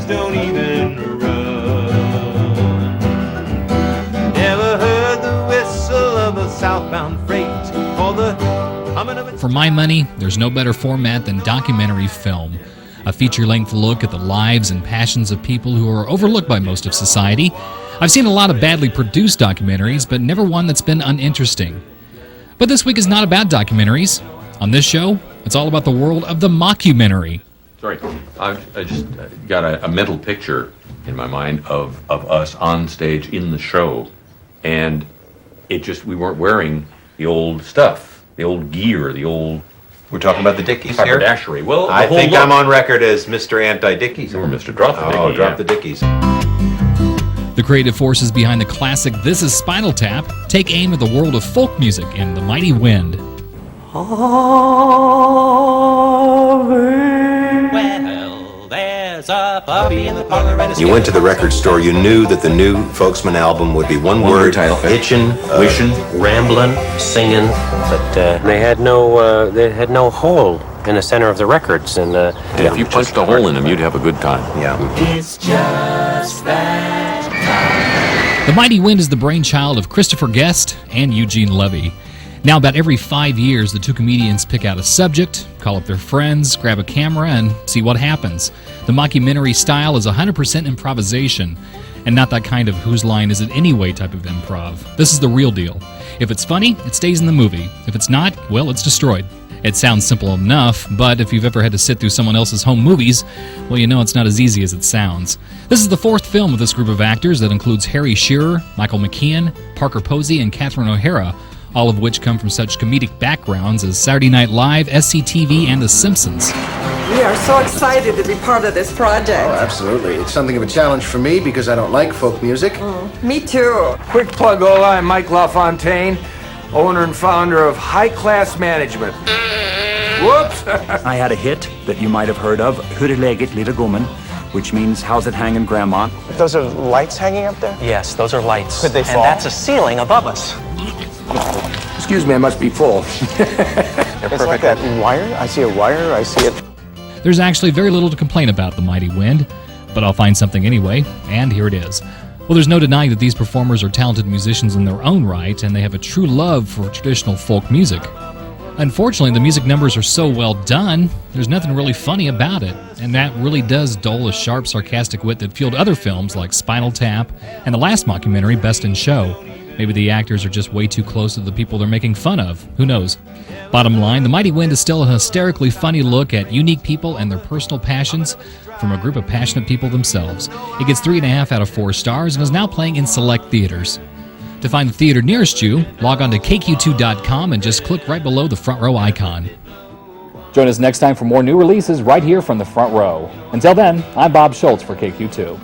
dogs don't even run. Never heard the whistle of a southbound freight or the humming of a... For my money, there's no better format than documentary film. A feature-length look at the lives and passions of people who are overlooked by most of society. I've seen a lot of badly produced documentaries, but never one that's been uninteresting. But this week is not about documentaries. On this show, it's all about the world of the mockumentary. Sorry, I just got a mental picture in my mind of us on stage in the show, and we weren't wearing the old stuff, the old gear, the old... We're talking about the Dickies here? Haberdashery. Well, I think I'm on record as Mr. Anti-Dickies. Or Mr. Drop the Dickies. Oh, Drop the Dickies. The creative forces behind the classic This Is Spinal Tap take aim at the world of folk music and the mighty wind. Well, there's a puppy in the parlor and You went to the record store, you knew that the new Folksman album would be one word title. Hitchin', Wishin'. Rambling, singing, but they had no hole in the center of the records, and If you punched a hole in them, you'd have a good time. Yeah. it's just that time. The Mighty Wind is the brainchild of Christopher Guest and Eugene Levy. Now, about every 5 years, the two comedians pick out a subject, call up their friends, grab a camera, and see what happens. The mockumentary style is 100% improvisation, and not that kind of whose line is it anyway type of improv. This is the real deal. If it's funny, it stays in the movie. If it's not, well, it's destroyed. It sounds simple enough, but if you've ever had to sit through someone else's home movies, well, you know it's not as easy as it sounds. This is the fourth film of this group of actors that includes Harry Shearer, Michael McKean, Parker Posey, and Catherine O'Hara, all of which come from such comedic backgrounds as Saturday Night Live, SCTV, and The Simpsons. We are so excited to be part of this project. Oh, absolutely. It's something of a challenge for me because I don't like folk music. Me too. Quick plug, Ola. I'm Mike LaFontaine, owner and founder of High Class Management. Whoops! I had a hit that you might have heard of, Hurrelegget Lille Gommen, which means how's it hanging, Grandma? Those are lights hanging up there? yes, those are lights. Could they fall? And that's a ceiling above us. Excuse me, I must be full. It's like that wire. I see a wire. I see it. There's actually very little to complain about The Mighty Wind, but I'll find something anyway, and here it is. Well, there's no denying that these performers are talented musicians in their own right, and they have a true love for traditional folk music. Unfortunately, the music numbers are so well done, there's nothing really funny about it, and that really does dull a sharp, sarcastic wit that fueled other films like Spinal Tap and the last mockumentary, Best in Show. Maybe the actors are just way too close to the people they're making fun of. Who knows? Bottom line, The Mighty Wind is still a hysterically funny look at unique people and their personal passions from a group of passionate people themselves. It gets 3.5 out of 4 stars and is now playing in select theaters. To find the theater nearest you, log on to KQ2.com and just click right below the front row icon. Join us next time for more new releases right here from the front row. Until then, I'm Bob Shultz for KQ2.